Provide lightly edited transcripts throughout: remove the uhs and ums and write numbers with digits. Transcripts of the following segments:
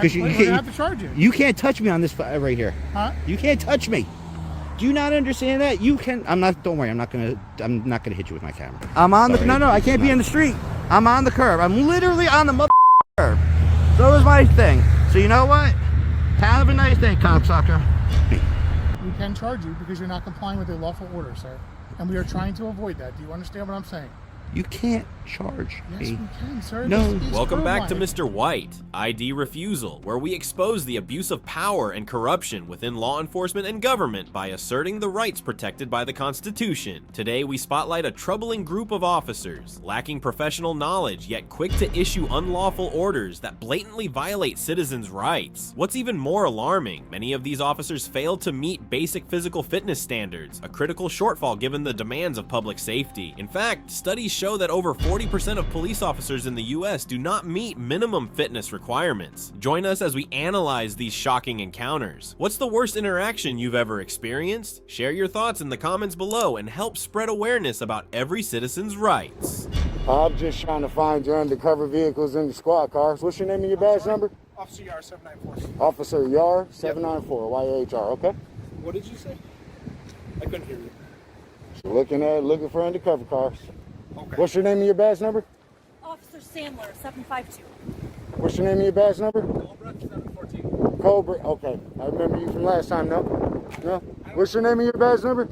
Because We're gonna have to charge you. You can't touch me on this right here. Huh? You can't touch me. Do you not understand that? You can. I'm not. Don't worry. I'm not gonna hit you with my camera. I'm on the. No. I can't be in the street. I'm on the curb. I'm literally on the curb. So is my thing. So you know what? Have a nice day, cocksucker. We can charge you because you're not complying with a lawful order, sir. And we are trying to avoid that. Do you understand what I'm saying? You can't charge Yes, me. we can, sir. No. Welcome back to Mr. White, ID Refusal, where we expose the abuse of power and corruption within law enforcement and government by asserting the rights protected by the Constitution. Today, we spotlight a troubling group of officers, lacking professional knowledge yet quick to issue unlawful orders that blatantly violate citizens' rights. What's even more alarming, many of these officers fail to meet basic physical fitness standards, a critical shortfall given the demands of public safety. In fact, studies show that over 40% of police officers in the US do not meet minimum fitness requirements. Join us as we analyze these shocking encounters. What's the worst interaction you've ever experienced? Share your thoughts in the comments below and help spread awareness about every citizen's rights. I'm just trying to find your undercover vehicles in the squad cars. What's your name and your badge number? Officer Yar 794. Officer Yar 794, YAHR, okay? What did you say? I couldn't hear you. So looking for undercover cars. Okay. What's your name and your badge number? Officer Sandler, 752. What's your name and your badge number? Cobra 714. Cobra, okay. I remember you from last time, no? No? What's your name and your badge number?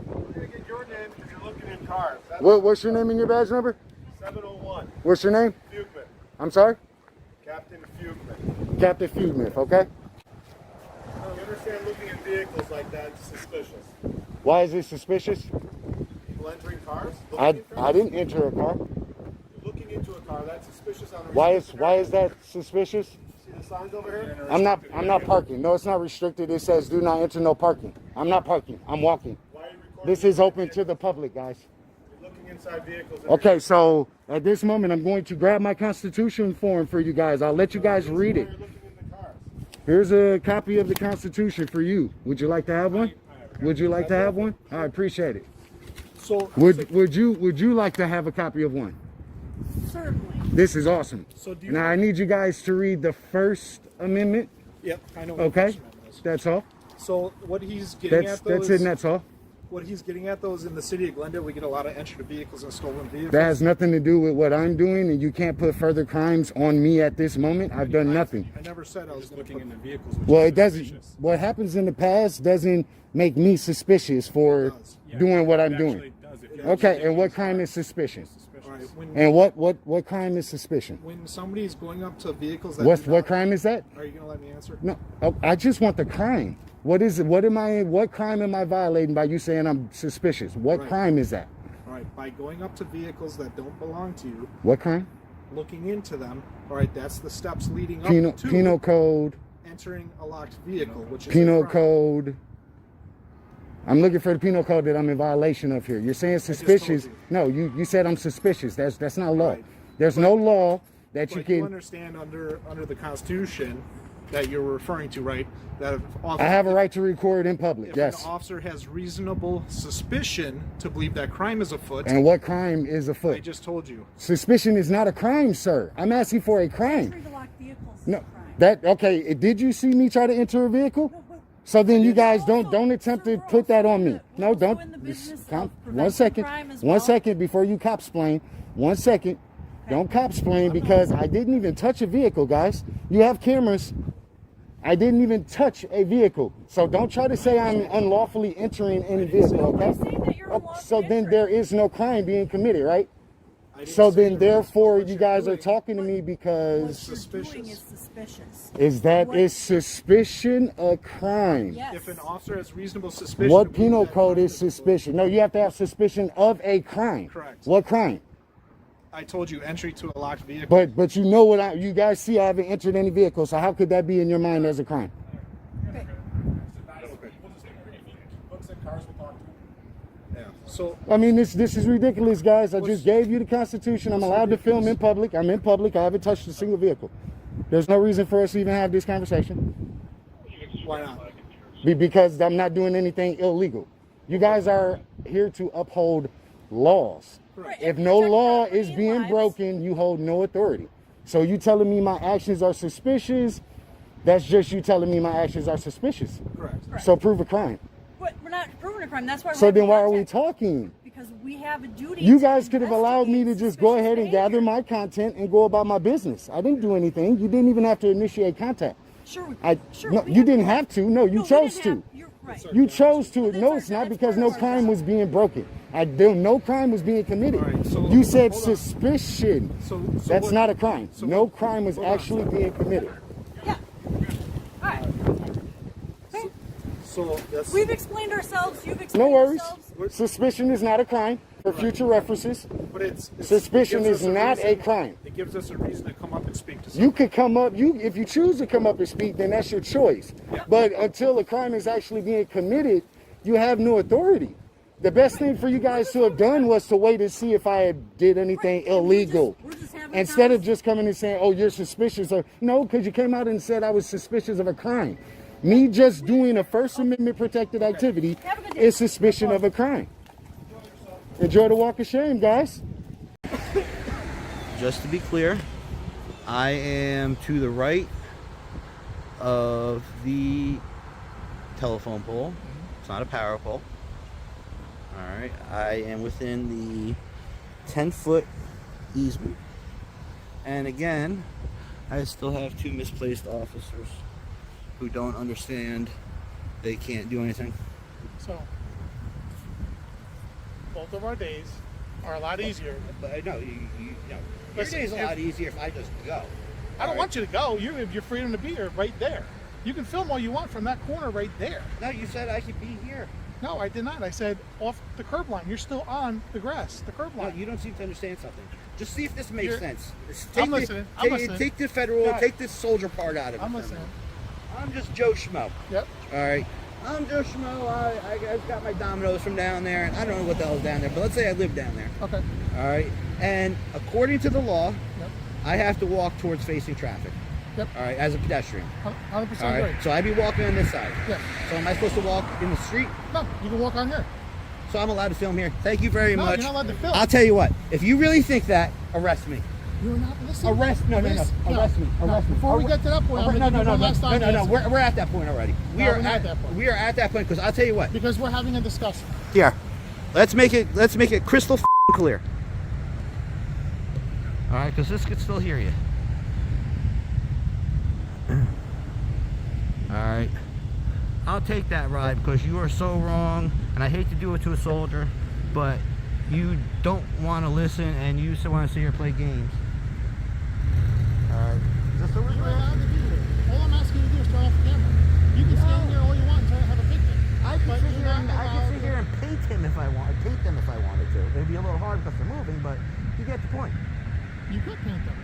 We're gonna get your name because you're looking in cars. What's your name and your badge number? 701. What's your name? Fugman. I'm sorry? Captain Fugman. Captain Fugman, okay? You understand looking at vehicles like that is suspicious. Why is it suspicious? People entering cars? I didn't enter a car. You're looking into a car, that's suspicious on a Why restricted is that suspicious? See the signs over here? I'm not parking. No, it's not restricted. It says do not enter, no parking. I'm not parking. I'm walking. Why are you recording? This is open to the public, guys. You're looking inside vehicles. Okay, so at this moment, I'm going to grab my Constitution form for you guys. I'll let you guys read it. You're looking in the cars. Here's a copy of the Constitution for you. Would you like to have one? Would you like to have one? I appreciate it. So Would you like to have a copy of one? Certainly. This is awesome. So do you- Now I need you guys to read the First Amendment. Yep, I know what Okay, the First Amendment is. that's all. So what he's getting That's at though it, is and that's all. what he's getting at though is in the city of Glendale we get a lot of entry vehicles and stolen vehicles. That has nothing to do with what I'm doing, and you can't put further crimes on me at this moment. I've done nothing. I never said I was looking into vehicles. Well, it doesn't. What happens in the past doesn't make me suspicious for doing what I'm doing. Okay, and what crime is suspicion? All right, And what crime is suspicion? when somebody's going up to vehicles that What crime is that? Are you gonna let me answer? No, I just want the crime. What is it? What crime am I violating by you saying I'm suspicious? What Right. crime is that? All right, by going up to vehicles that don't belong to you, What crime? looking into them. All right, that's the steps leading up to Penal code. entering a locked vehicle, which is Penal a crime. code. I'm looking for the penal code that I'm in violation of here. You're saying suspicious. you. No, you said I'm suspicious. That's not law. Right. There's no law that you But you can. understand under the Constitution that you're referring to, right? That if I have a right to record in public. If Yes. an officer has reasonable suspicion to believe that crime is afoot, And what crime is I afoot? just told you. Suspicion is not a crime, sir. I'm asking for a crime. Entering to locked vehicles is No, a crime. that okay. Did you see me try to enter a vehicle? So then you guys don't attempt to put that on me. No, don't. One second. One second before you cop explain. 1 second. Don't cop explain because I didn't even touch a vehicle, guys. You have cameras. I didn't even touch a vehicle. So don't try to say I'm unlawfully entering any vehicle, okay? So then there is no crime being committed, right? So then therefore you guys are talking to me because Suspicious. Is suspicious. is suspicion a crime? Yes. If an officer has reasonable suspicion, What to believe penal that code crime is suspicion? No, you have to have suspicion of a crime. Correct. What crime? I told you entry to a locked vehicle. But you know what you guys see I haven't entered any vehicle, so how could that be in your mind as a crime? Yeah. So I mean this is ridiculous, guys. I just gave you the Constitution. I'm allowed to film in public. I'm in public. I haven't touched a single vehicle. There's no reason for us to even have this conversation. why not? Because I'm not doing anything illegal. You guys are here to uphold laws. Right, If and no protect law property is and being lives. broken, you hold no authority. So you telling me my actions are suspicious? That's just you telling me my actions are suspicious. Correct. So prove a crime. But we're not proving a crime. That's why. So we're then why are we contact. talking? Because we have a duty. You to guys could have allowed me to investigate just go ahead and suspicious gather behavior. my content and go about my business. I didn't do anything. You didn't even have to initiate contact. Sure. No, we you didn't have to. No, you No, we chose didn't to. have- You're right. You chose to. But that's No, our- it's not that's because part no of our crime job. was being broken. No crime was being committed. All right, so You said hold on. suspicion. So That's what- not a crime. so No what- crime was hold on. actually being committed. Yeah. All right. Okay. So that's We've explained ourselves. You've No explained worries. yourselves. Suspicion is not a crime. For future references, but it's suspicion it gives is us not a reason- crime. It gives us a reason to come up and speak to someone. You could come up, if you choose to come up and speak, then that's your choice. But until a crime is actually being committed, you have no authority. The best thing for you guys to have done was to wait and see if I had did anything illegal. We're just having a Instead of conversation. just coming and saying, oh, you're suspicious of, no, because you came out and said I was suspicious of a crime. Me just doing a First Amendment protected activity Have a good day. is suspicion of a crime. Enjoy the walk of shame, guys. Just to be clear, I am to the right of the telephone pole. It's not a power pole. All right, I am within the 10-foot easement. And again, I still have two misplaced officers who don't understand they can't do anything. So, both of our days are a lot easier. But no, you know, your Listen, day's a lot easier if I just go. I don't want you to go. You have your freedom to be here right there. You can film all you want from that corner right there. No, you said I could be here. No, I did not. I said off the curb line. You're still on the grass, the curb No, line. you don't seem to understand something. Just see if this makes You're- sense. I'm listening. I'm listening. Take the federal, Got it. take this soldier part out of it. I'm for a listening. minute. I'm just Joe Schmo. Yep. All right. I'm Joe Schmo. I got my dominoes from down there, and I don't know what the hell's down there, but let's say I live down there. Okay. All right. And according to the law, Yep. I have to walk towards facing traffic. Yep. All right, as a pedestrian. 100% All right. right. So I'd be walking on this side. Yes. So am I supposed to walk in the street? No, you can walk on here. So I'm allowed to film here. Thank you very No, much. you're not allowed to film. I'll tell you what. If you really think that, arrest me. You're not listening. Arrest no. Arrest me. Arrest me. Before we get to that point, I'm no, gonna no, give no, you one no, last time no, to no. answer. We're at that point already. No, we're not at that point. We are at that point because I'll tell you what. Because we're having a discussion. Here, let's make it crystal clear. All right, because this could still hear you. All right, I'll take that ride because you are so wrong, and I hate to do it to a soldier, but you don't want to listen, and you still want to sit here and play games. All right, is this over You're there? allowed to be here. All I'm asking you to do is turn off the camera. You can stand here all you want and try to have a picnic. I But can sit you're here not and I can allowed sit to- here and paint them if I wanted to. It'd be a little hard because they're moving, but you get the point. You could paint them.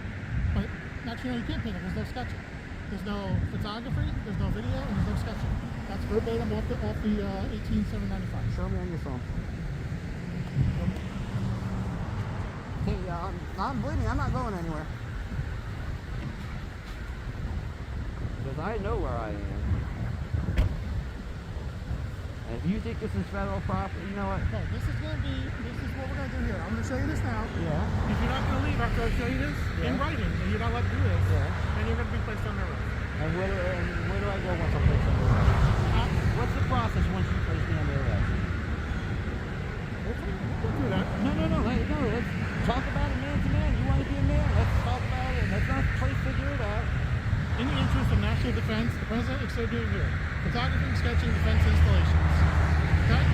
But actually, no, you can't paint them. There's no sketching. There's no photography, there's no video, and there's no sketching. That's verbatim off the 18795. Show me on your phone. Hey, I'm believe me, I'm not going anywhere. Because I know where I am. And if you think this is federal property, you know what? Okay, this is what we're going to do here. I'm going to show you this now. Yeah. If you're not going to leave after I show you this in writing, and you're not allowed to do this, Yeah. then you're going to be placed on arrest. And where do I go once I'm placed under arrest? What's the process once you place me under arrest? We'll do that. No. Let's talk about it man to man. You want to be a man? Let's talk about it. Let's not try to figure it out. In the interest of national defense, the president is doing here. Photography, sketching, defense installations. Okay?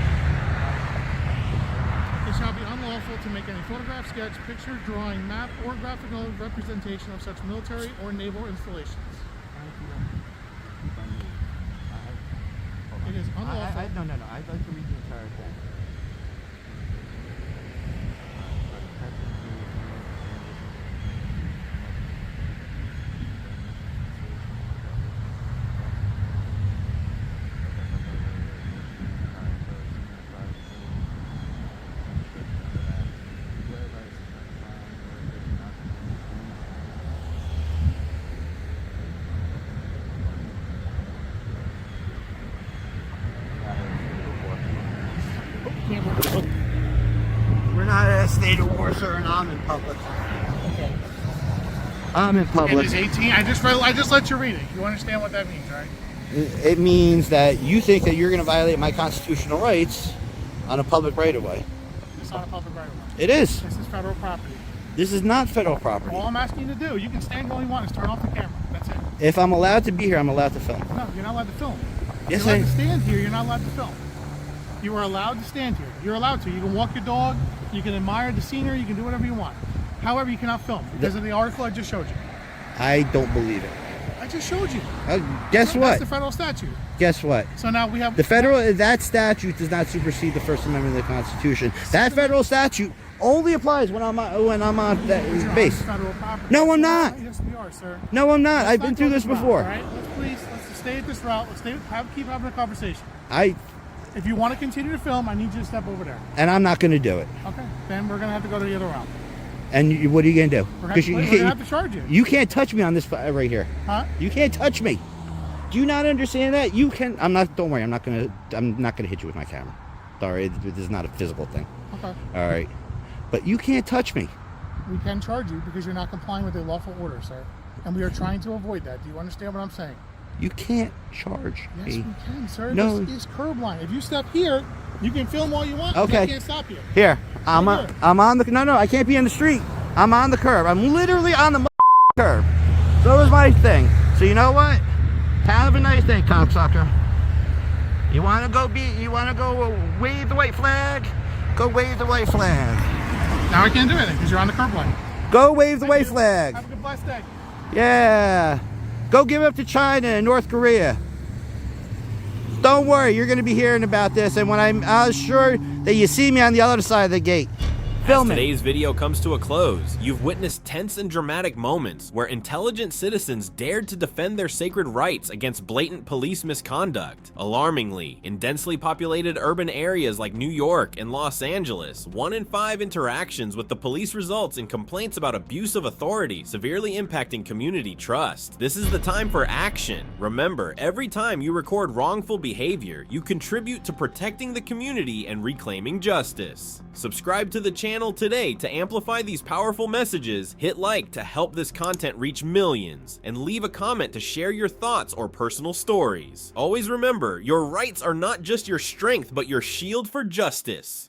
It shall be unlawful to make any photograph, sketch, picture, drawing, map, or graphical representation of such military or naval installations. It is unlawful. No. I'd like to read the entire thing. We're not at a state of war, sir, and I'm in public. I'm in It public. is 18. I just let you read it. You understand what that means, right? It means that you think that you're going to violate my constitutional rights on a public right-of-way. It's not a public right of way. It is. This is federal property. This is not federal property. All I'm asking you to do, you can stand here all you want, is turn off the camera. That's it. If I'm allowed to be here, I'm allowed to film. No, you're not allowed to film. Yes, You're allowed to stand here. You're not allowed to film. You are allowed to stand here. You're allowed to. You can walk your dog. You can admire the scenery. You can do whatever you want. However, you cannot film because of the article I just showed you. I don't believe it. I just showed you. Guess That's what? the federal statute. Guess what? So now we have The federal, that statute does not supersede the First Amendment of the Constitution. That federal statute only applies when I'm on that base. Federal property. No, I'm not. Yes, we are, sir. No, I'm not. I've Let's been through go this route, before. All right, let's just stay at this route. Let's keep having a conversation. I If you want to continue to film, I need you to step over there. and I'm not going to do it. Okay, then we're gonna have to go to the other route. And what are you going to do? We're gonna, 'Cause we're gonna have to charge you. You can't touch me on this right here. Huh? You can't touch me. Do you not understand that? You can. I'm not. Don't worry. I'm not gonna hit you with my camera. Sorry, this is not a physical thing. Okay. All right. But you can't touch me. We can charge you because you're not complying with a lawful order, sir. And we are trying to avoid that. Do you understand what I'm saying? You can't charge Yes, me. we can, sir. No. This is curb line. If you step here, you can film all you want. Okay. I can't stop you. Here, I'm Right here. on the. No, I can't be in the street. I'm on the curb. I'm literally on the curb. So is my thing. So you know what? Have a nice day, cocksucker. You want to go wave the white flag? Go wave the white flag. Now I can't do anything because you're on the curb line. Go wave the white you. flag. Have a good blessed day. Yeah. Go give up to China and North Korea. Don't worry, you're going to be hearing about this, and when I'm sure that you see me on the other side of the gate. Film As it. today's video comes to a close, you've witnessed tense and dramatic moments where intelligent citizens dared to defend their sacred rights against blatant police misconduct. Alarmingly, in densely populated urban areas like New York and Los Angeles, 1 in 5 interactions with the police results in complaints about abuse of authority, severely impacting community trust. This is the time for action. Remember, every time you record wrongful behavior, you contribute to protecting the community and reclaiming justice. Subscribe to the channel today to amplify these powerful messages, hit like to help this content reach millions, and leave a comment to share your thoughts or personal stories. Always remember, your rights are not just your strength, but your shield for justice.